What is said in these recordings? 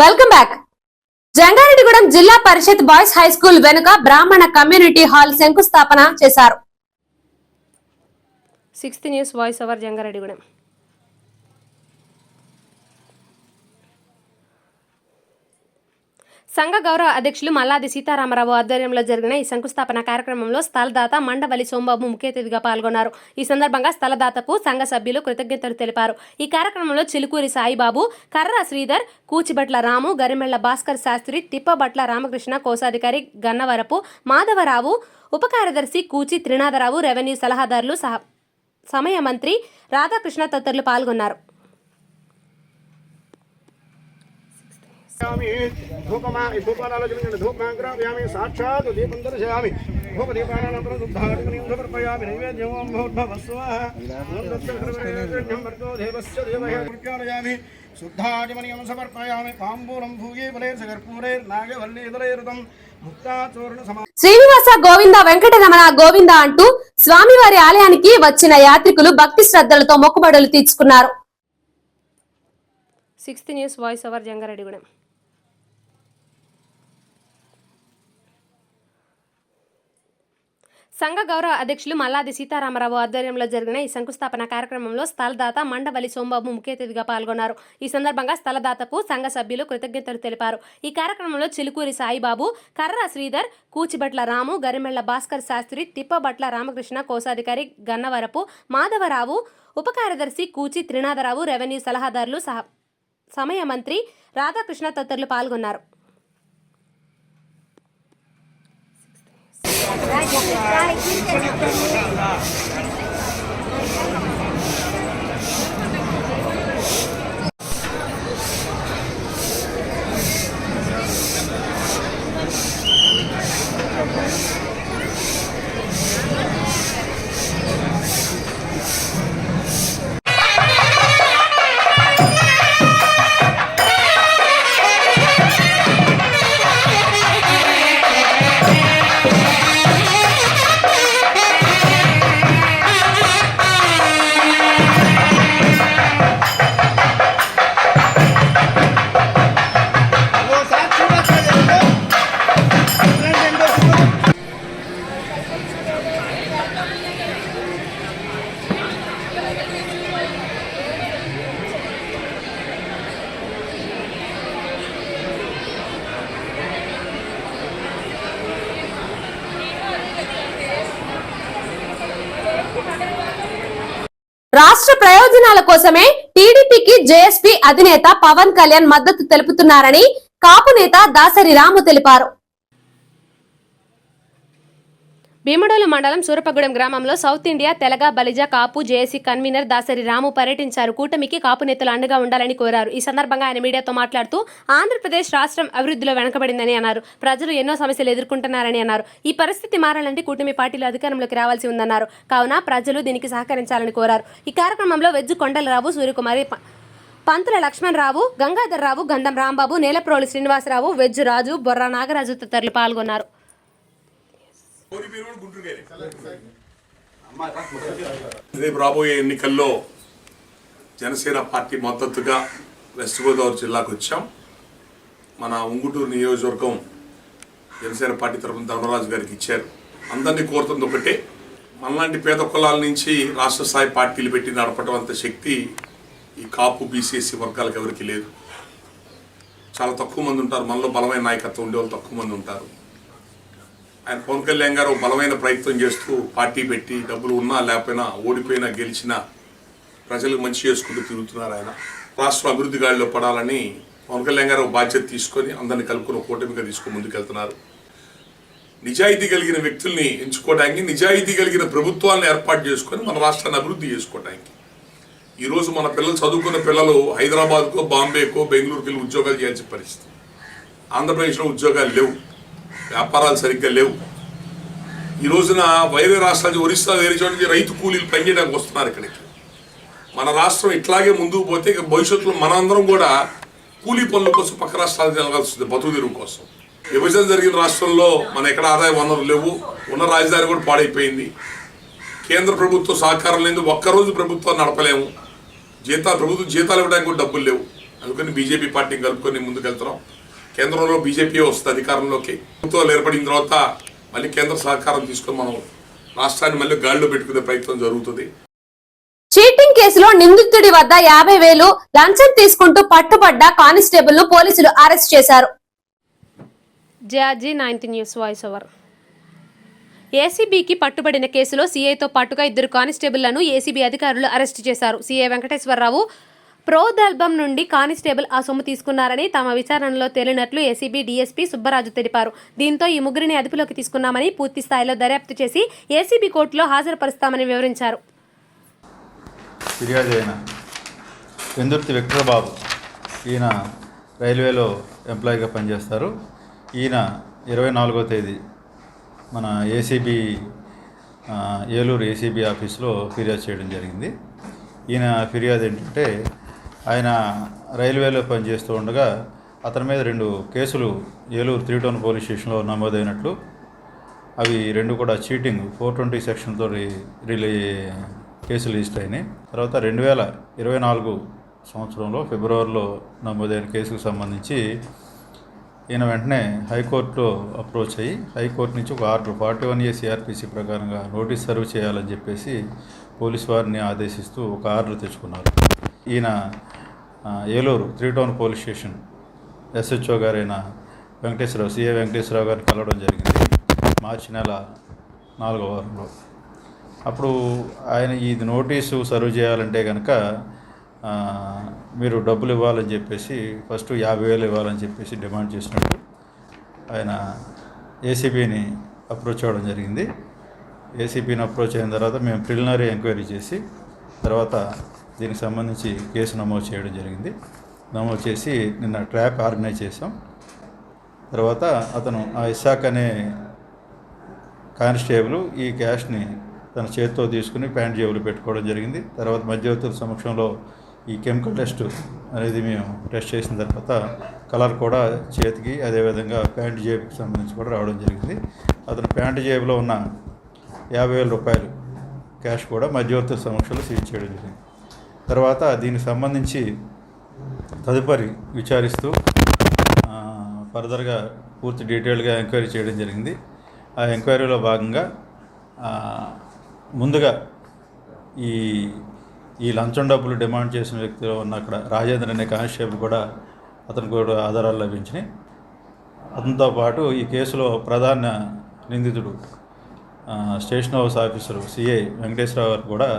Welcome back. Jangareddygudem జిల్లా పరిషత్ boys high school వెనుక బ్రాహ్మణ కమ్యూనిటీ హాల్ శంకుస్థాపన చేశారు. 6th news voice over Jangareddygudem. సంఘ గౌరవ అధ్యక్షులు మల్లాది సీతారామరావు ఆధ్వర్యంలో జరిగిన ఈ శంకుస్థాపన కార్యక్రమంలో స్థలదాత మండవల్లి సోమబాబు ముఖ్య అతిథిగా పాల్గొన్నారు. ఈ సందర్భంగా స్థలదాతకు సంఘ సభ్యులు కృతజ్ఞతలు తెలిపారు. ఈ కార్యక్రమంలో చిలుకూరి సాయిబాబు, కర్ర శ్రీధర్, కూచిబట్ల రాము, గరిమెళ్ల భాస్కర్ శాస్త్రి, తిప్పబట్ల రామకృష్ణ, కోశాధికారి గన్నవరపు మాధవరావు, ఉప కార్యదర్శి కూచి త్రినాథరావు, రెవెన్యూ సలహాదారులు, సమయ మంత్రి రాధాకృష్ణ తదితరులు పాల్గొన్నారు. साक्षात् दीपं दर्शयामि धूपदीपानानन्तरं शुद्धात्मनीं समर्पयामि नैवेद्यं देवस्य देवः प्रत्यानयामि शुद्धात्मनीं समर्पयामि ताम्बूलं भूये बलेर्नागवल्लीदलैरुतं मुक्ताचूर्ण समा శ్రీనివాస గోవింద వెంకటరమణ గోవింద అంటూ స్వామివారి ఆలయానికి వచ్చిన యాత్రికులు భక్తి శ్రద్ధలతో మొక్కుబడులు తీర్చుకున్నారు. 6th news voice over Jangareddygudem. సంఘ గౌరవ అధ్యక్షులు మల్లాది సీతారామరావు ఆధ్వర్యంలో జరిగిన ఈ శంకుస్థాపన కార్యక్రమంలో స్థలదాత మండవల్లి సోమబాబు ముఖ్య అతిథిగా పాల్గొన్నారు. ఈ సందర్భంగా స్థలదాతకు సంఘ సభ్యులు కృతజ్ఞతలు తెలిపారు. ఈ కార్యక్రమంలో చిలుకూరి సాయిబాబు, కర్ర శ్రీధర్, కూచిబట్ల రాము, గరిమెళ్ల భాస్కర్ శాస్త్రి, తిప్పబట్ల రామకృష్ణ, కోశాధికారి గన్నవరపు మాధవరావు, ఉప కార్యదర్శి కూచి త్రినాథరావు, రెవెన్యూ సలహాదారులు, సమయ మంత్రి రాధాకృష్ణ తదితరులు పాల్గొన్నారు. రాష్ట్ర ప్రయోజనాల కోసమే టీడీపీకి జేఎస్పీ అధినేత పవన్ కళ్యాణ్ మద్దతు తెలుపుతున్నారని కాపు నేత దాసరి రాము తెలిపారు. భీమడోలు మండలం సూరపగూడెం గ్రామంలో సౌత్ ఇండియా తెలగ బలిజ కాపు జేఏసీ కన్వీనర్ దాసరి రాము పర్యటించారు. కూటమికి కాపు నేతలు అండగా ఉండాలని కోరారు. ఈ సందర్భంగా ఆయన మీడియాతో మాట్లాడుతూ ఆంధ్రప్రదేశ్ రాష్ట్రం అభివృద్ధిలో వెనకబడిందని అన్నారు. ప్రజలు ఎన్నో సమస్యలు ఎదుర్కొంటున్నారని అన్నారు. ఈ పరిస్థితి మారాలంటే కూటమి పార్టీలు అధికారంలోకి రావాల్సి ఉందన్నారు. కావున ప్రజలు దీనికి సహకరించాలని కోరారు. ఈ కార్యక్రమంలో వెజ్జు కొండలరావు, సూర్యకుమారి, పంతుల లక్ష్మణరావు, గంగాధర్రావు, గంధం రాంబాబు, నేలప్రోలు శ్రీనివాసరావు, వెజ్జు రాజు, బొర్రా నాగరాజు తదితరులు పాల్గొన్నారు. రేపు రాబోయే ఎన్నికల్లో జనసేన పార్టీ మద్దతుగా వెస్ట్ గోదావరి జిల్లాకు వచ్చాం. మన ఉంగుటూరు నియోజకవర్గం జనసేన పార్టీ తరఫున ధర్మరాజు గారికి ఇచ్చారు. అందరినీ కోరుతుంది ఒకటే, మనలాంటి పేద కులాల నుంచి రాష్ట్ర స్థాయి పార్టీలు పెట్టి నడపడం అంత శక్తి ఈ కాపు బీసీఎస్సీ వర్గాలకు ఎవరికి లేదు. చాలా తక్కువ మంది ఉంటారు. మనలో బలమైన నాయకత్వం ఉండేవాళ్ళు తక్కువ మంది ఉంటారు. ఆయన పవన్ కళ్యాణ్ గారు బలమైన ప్రయత్నం చేస్తూ పార్టీ పెట్టి డబ్బులు ఉన్నా లేకపోయినా, ఓడిపోయినా గెలిచినా ప్రజలకు మంచి చేసుకుంటూ తిరుగుతున్నారు. ఆయన రాష్ట్రం అభివృద్ధి గాడిలో పడాలని పవన్ కళ్యాణ్ గారు బాధ్యత తీసుకొని అందరినీ కలుపుకుని కూటమిగా తీసుకుని ముందుకెళ్తున్నారు. నిజాయితీ కలిగిన వ్యక్తుల్ని ఎంచుకోవడానికి, నిజాయితీ కలిగిన ప్రభుత్వాలను ఏర్పాటు చేసుకొని మన రాష్ట్రాన్ని అభివృద్ధి చేసుకోవడానికి. ఈరోజు మన పిల్లలు చదువుకున్న పిల్లలు హైదరాబాద్కో, బాంబేకో, బెంగళూరుకి వెళ్ళి ఉద్యోగాలు చేయాల్సిన పరిస్థితి. ఆంధ్రప్రదేశ్లో ఉద్యోగాలు లేవు, వ్యాపారాలు సరిగ్గా లేవు. ఈ రోజున వేరే రాష్ట్రాలు, ఒరిస్సా వేరే చోట నుంచి రైతు కూలీలు పనిచేయడానికి వస్తున్నారు ఇక్కడికి. మన రాష్ట్రం ఇట్లాగే ముందుకు పోతే ఇక భవిష్యత్తులో మనందరం కూడా కూలీ పనుల కోసం పక్క రాష్ట్రాలకు వెళ్ళాల్సింది, బతుకు తెరువు కోసం. విభజన జరిగిన రాష్ట్రంలో మన ఎక్కడ ఆదాయ వనరులు లేవు, ఉన్న రాజధాని కూడా పాడైపోయింది. కేంద్ర ప్రభుత్వ సహకారం లేదు, ఒక్కరోజు ప్రభుత్వాన్ని నడపలేము. ప్రభుత్వం జీతాలు ఇవ్వడానికి కూడా డబ్బులు లేవు. అందుకని బీజేపీ పార్టీని కలుపుకొని ముందుకెళ్తున్నాం. కేంద్రంలో బీజేపీ వస్తుంది అధికారంలోకి. ప్రభుత్వాలు ఏర్పడిన తర్వాత మళ్ళీ కేంద్ర సహకారం తీసుకొని మనం రాష్ట్రాన్ని మళ్ళీ గాడిలో పెట్టుకునే ప్రయత్నం జరుగుతుంది. చీటింగ్ కేసులో నిందితుడి వద్ద 50,000 లంచం తీసుకుంటూ పట్టుబడ్డ కానిస్టేబుల్ ను పోలీసులు అరెస్ట్ చేశారు. జార్జీ 9 న్యూస్ వాయిస్ ఓవర్. ఏసీబీకి పట్టుబడిన కేసులో సీఐతో పాటుగా 2 కానిస్టేబుళ్లను ఏసీబీ అధికారులు అరెస్టు చేశారు. సీఐ వెంకటేశ్వరరావు ప్రోదల్బం నుండి కానిస్టేబుల్ ఆ సొమ్ము తీసుకున్నారని తమ విచారణలో తేలినట్లు ఏసీబీ డీఎస్పీ సుబ్బరాజు తెలిపారు. దీంతో ఈ ముగ్గురిని అదుపులోకి తీసుకున్నామని, పూర్తి స్థాయిలో దర్యాప్తు చేసి ఏసీబీ కోర్టులో హాజరుపరుస్తామని వివరించారు. ఫిర్యాదు అయిన పెందుర్తి విక్టర్ బాబు, ఈయన రైల్వేలో ఎంప్లాయీగా పనిచేస్తారు. ఈయన 24వ తేదీ మన ఏసీబీ ఏలూరు ఏసీబీ ఆఫీస్లో ఫిర్యాదు చేయడం జరిగింది. ఈయన ఫిర్యాదు ఏంటంటే, ఆయన రైల్వేలో పనిచేస్తూ ఉండగా అతని మీద 2 కేసులు ఏలూరు 3 టౌన్ పోలీస్ స్టేషన్లో నమోదైనట్లు, అవి 2 కూడా చీటింగ్ 420 సెక్షన్తో కేసులు రిజిస్టర్ అయినాయి. తర్వాత 2024 సంవత్సరంలో ఫిబ్రవరిలో నమోదైన కేసుకు సంబంధించి ఈయన వెంటనే హైకోర్టులో అప్రోచ్ అయ్యి హైకోర్టు నుంచి ఒక ఆర్డర్ 41A సిఆర్పిసి ప్రకారంగా నోటీస్ సర్వ్ చేయాలని చెప్పేసి పోలీసు వారిని ఆదేశిస్తూ ఒక ఆర్డర్ తెచ్చుకున్నారు. ఈయన Eluru 3 town police station SHO గారైన వెంకటేశ్వరరావు, సిఏ వెంకటేశ్వరరావు గారిని కలవడం జరిగింది మార్చి నెల 4వ వారంలో. అప్పుడు ఆయన ఇది నోటీసు సర్వ్ చేయాలంటే కనుక మీరు డబ్బులు ఇవ్వాలని చెప్పేసి, ఫస్ట్ 50,000 ఇవ్వాలని చెప్పేసి డిమాండ్ చేసినట్టు ఆయన ఏసీబీని అప్రోచ్ అవ్వడం జరిగింది. ఏసీబీని అప్రోచ్ అయిన తర్వాత మేము ప్రిలిమినరీ ఎంక్వైరీ చేసి తర్వాత దీనికి సంబంధించి కేసు నమోదు చేయడం జరిగింది. నమోదు చేసి నిన్న ట్రాప్ ఆర్గనైజ్ చేసాం. తర్వాత అతను ఆ ఇసాక్ అనే కానిస్టేబుల్ ఈ క్యాష్ని తన చేతితో తీసుకుని ప్యాంట్ జేబులు పెట్టుకోవడం జరిగింది. తర్వాత మధ్యవర్తుల సమక్షంలో ఈ కెమికల్ టెస్ట్ అనేది మేము టెస్ట్ చేసిన తర్వాత కలర్ కూడా చేతికి, అదేవిధంగా ప్యాంట్ జేబుకి సంబంధించి కూడా రావడం జరిగింది. అతను ప్యాంట్ జేబులో ఉన్న 50,000 రూపాయలు క్యాష్ కూడా మధ్యవర్తుల సమక్షంలో సీజ్ చేయడం జరిగింది. తర్వాత దీనికి సంబంధించి తదుపరి విచారిస్తూ ఫర్దర్గా పూర్తి డీటెయిల్గా ఎంక్వైరీ చేయడం జరిగింది. ఆ ఎంక్వైరీలో భాగంగా ముందుగా ఈ లంచం డబ్బులు డిమాండ్ చేసిన వ్యక్తిలో ఉన్న అక్కడ రాజేంద్ర అనే కానిస్టేబుల్ కూడా అతనికి కూడా ఆధారాలు లభించినాయి. అతనితో పాటు ఈ కేసులో ప్రధాన నిందితుడు station house officer CI Venkateswararao గారు కూడా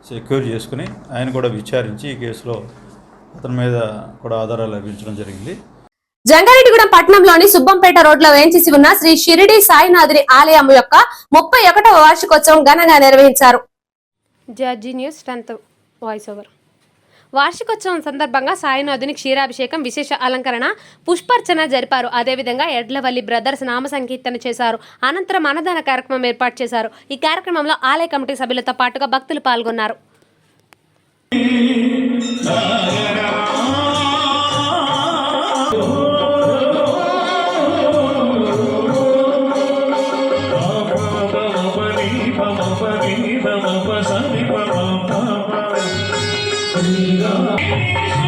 సెక్యూర్ చేసుకుని ఆయన కూడా విచారించి ఈ కేసులో అతని మీద కూడా ఆధారాలు లభించడం జరిగింది. జంగారెడ్డిగూడెం పట్టణంలోని సుబ్బంపేట రోడ్లో వేంచేసి ఉన్న శ్రీ షిరిడి సాయినాథుని ఆలయం యొక్క 31వ వార్షికోత్సవం ఘనంగా నిర్వహించారు. Georgie news 10th voice over. వార్షికోత్సవం సందర్భంగా సాయినాథుని క్షీరాభిషేకం, విశేష అలంకరణ, పుష్పార్చన జరిపారు. అదేవిధంగా ఎడ్లవల్లి బ్రదర్స్ నామ సంకీర్తన చేశారు. అనంతరం అన్నదాన కార్యక్రమం ఏర్పాటు చేశారు. ఈ కార్యక్రమంలో ఆలయ కమిటీ సభ్యులతో పాటుగా భక్తులు పాల్గొన్నారు. Ram